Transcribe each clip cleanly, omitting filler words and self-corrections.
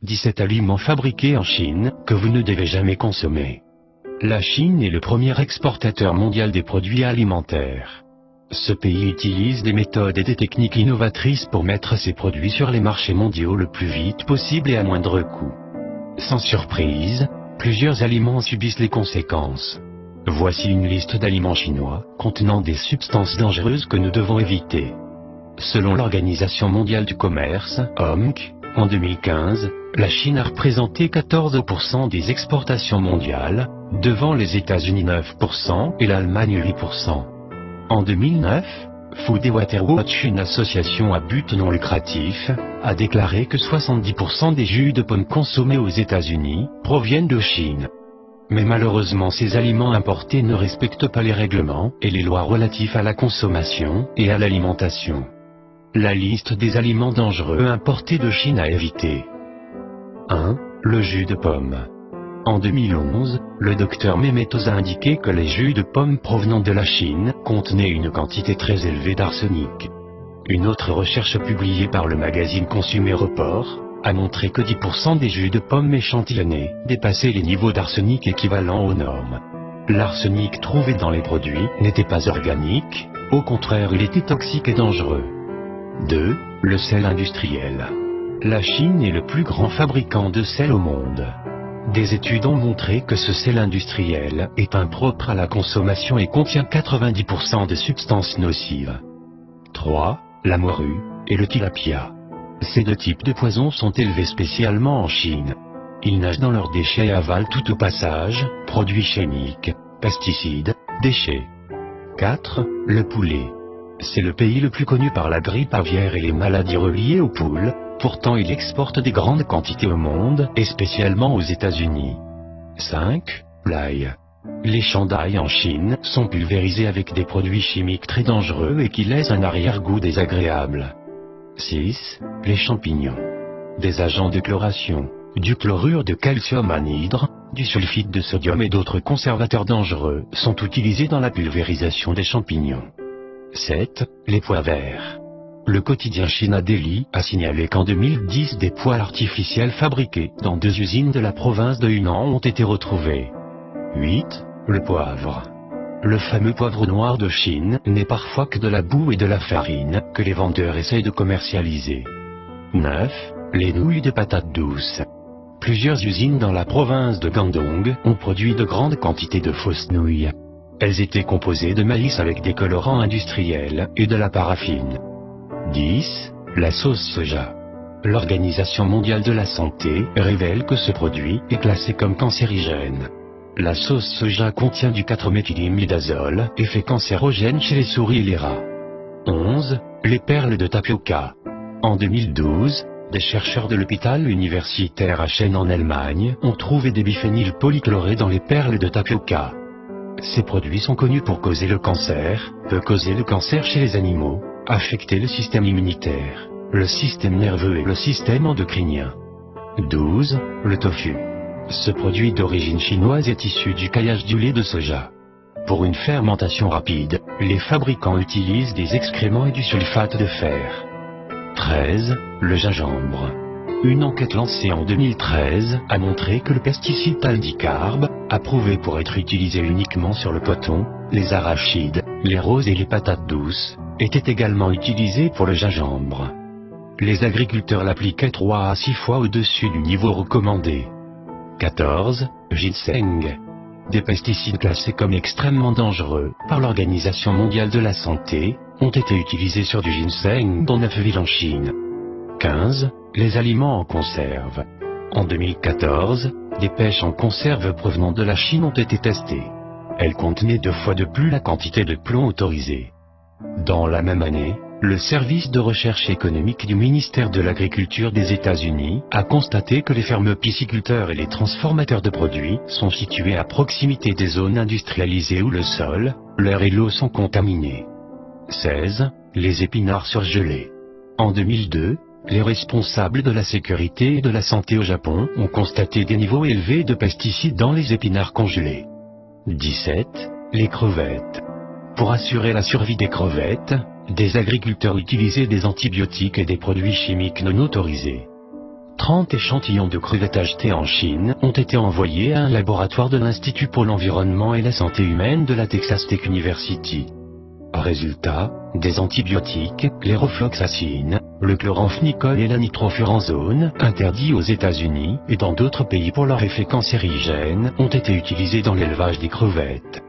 17 aliments fabriqués en Chine, que vous ne devez jamais consommer. La Chine est le premier exportateur mondial des produits alimentaires. Ce pays utilise des méthodes et des techniques innovatrices pour mettre ses produits sur les marchés mondiaux le plus vite possible et à moindre coût. Sans surprise, plusieurs aliments subissent les conséquences. Voici une liste d'aliments chinois, contenant des substances dangereuses que nous devons éviter. Selon l'Organisation mondiale du commerce, OMC, en 2015, la Chine a représenté 14% des exportations mondiales, devant les États-Unis 9% et l'Allemagne 8%. En 2009, Food & Water Watch, une association à but non lucratif, a déclaré que 70% des jus de pommes consommés aux États-Unis proviennent de Chine. Mais malheureusement, ces aliments importés ne respectent pas les règlements et les lois relatifs à la consommation et à l'alimentation. La liste des aliments dangereux importés de Chine à éviter. 1. Le jus de pomme. En 2011, le docteur Mehmetoz a indiqué que les jus de pommes provenant de la Chine contenaient une quantité très élevée d'arsenic. Une autre recherche publiée par le magazine Consumer Report a montré que 10% des jus de pommes échantillonnés dépassaient les niveaux d'arsenic équivalents aux normes. L'arsenic trouvé dans les produits n'était pas organique, au contraire il était toxique et dangereux. 2. Le sel industriel. La Chine est le plus grand fabricant de sel au monde. Des études ont montré que ce sel industriel est impropre à la consommation et contient 90% de substances nocives. 3. La morue et le tilapia. Ces deux types de poissons sont élevés spécialement en Chine. Ils nagent dans leurs déchets et avalent tout au passage, produits chimiques, pesticides, déchets. 4. Le poulet. C'est le pays le plus connu par la grippe aviaire et les maladies reliées aux poules, pourtant il exporte des grandes quantités au monde, et spécialement aux États-Unis. 5. L'ail. Les champs d'ail en Chine sont pulvérisés avec des produits chimiques très dangereux et qui laissent un arrière-goût désagréable. 6. Les champignons. Des agents de chloration, du chlorure de calcium anhydre, du sulfite de sodium et d'autres conservateurs dangereux sont utilisés dans la pulvérisation des champignons. 7. Les pois verts. Le quotidien China Daily a signalé qu'en 2010 des pois artificiels fabriqués dans 2 usines de la province de Hunan ont été retrouvés. 8. Le poivre. Le fameux poivre noir de Chine n'est parfois que de la boue et de la farine que les vendeurs essayent de commercialiser. 9. Les nouilles de patates douces. Plusieurs usines dans la province de Guangdong ont produit de grandes quantités de fausses nouilles. Elles étaient composées de maïs avec des colorants industriels et de la paraffine. 10. La sauce soja. L'Organisation mondiale de la santé révèle que ce produit est classé comme cancérigène. La sauce soja contient du 4-méthylimidazole, effet cancérogène chez les souris et les rats. 11. Les perles de tapioca. En 2012, des chercheurs de l'hôpital universitaire Aachen en Allemagne ont trouvé des biphényl polychlorés dans les perles de tapioca. Ces produits sont connus pour causer le cancer, peut causer le cancer chez les animaux, affecter le système immunitaire, le système nerveux et le système endocrinien. 12. Le tofu. Ce produit d'origine chinoise est issu du caillage du lait de soja. Pour une fermentation rapide, les fabricants utilisent des excréments et du sulfate de fer. 13. Le gingembre. Une enquête lancée en 2013 a montré que le pesticide taldicarbe, approuvé pour être utilisé uniquement sur le coton, les arachides, les roses et les patates douces, était également utilisé pour le gingembre. Les agriculteurs l'appliquaient 3 à 6 fois au-dessus du niveau recommandé. 14. Ginseng. Des pesticides classés comme extrêmement dangereux par l'Organisation mondiale de la santé ont été utilisés sur du ginseng dans 9 villes en Chine. 15. Les aliments en conserve. En 2014, des pêches en conserve provenant de la Chine ont été testées. Elles contenaient 2 fois de plus la quantité de plomb autorisée. Dans la même année, le service de recherche économique du ministère de l'Agriculture des États-Unis a constaté que les fermes pisciculteurs et les transformateurs de produits sont situés à proximité des zones industrialisées où le sol, l'air et l'eau sont contaminés. 16. Les épinards surgelés. En 2002, les responsables de la sécurité et de la santé au Japon ont constaté des niveaux élevés de pesticides dans les épinards congelés. 17. Les crevettes. Pour assurer la survie des crevettes, des agriculteurs utilisaient des antibiotiques et des produits chimiques non autorisés. 30 échantillons de crevettes achetées en Chine ont été envoyés à un laboratoire de l'Institut pour l'environnement et la santé humaine de la Texas Tech University. Résultat, des antibiotiques, l'érofloxacine, le chloramphénicol et la nitrofuranzone, interdits aux États-Unis et dans d'autres pays pour leur effet cancérigène, ont été utilisés dans l'élevage des crevettes.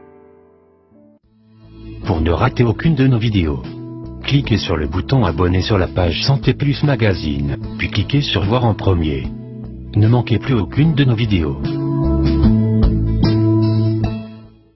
Pour ne rater aucune de nos vidéos, cliquez sur le bouton abonner sur la page Santé Plus Magazine, puis cliquez sur voir en premier. Ne manquez plus aucune de nos vidéos.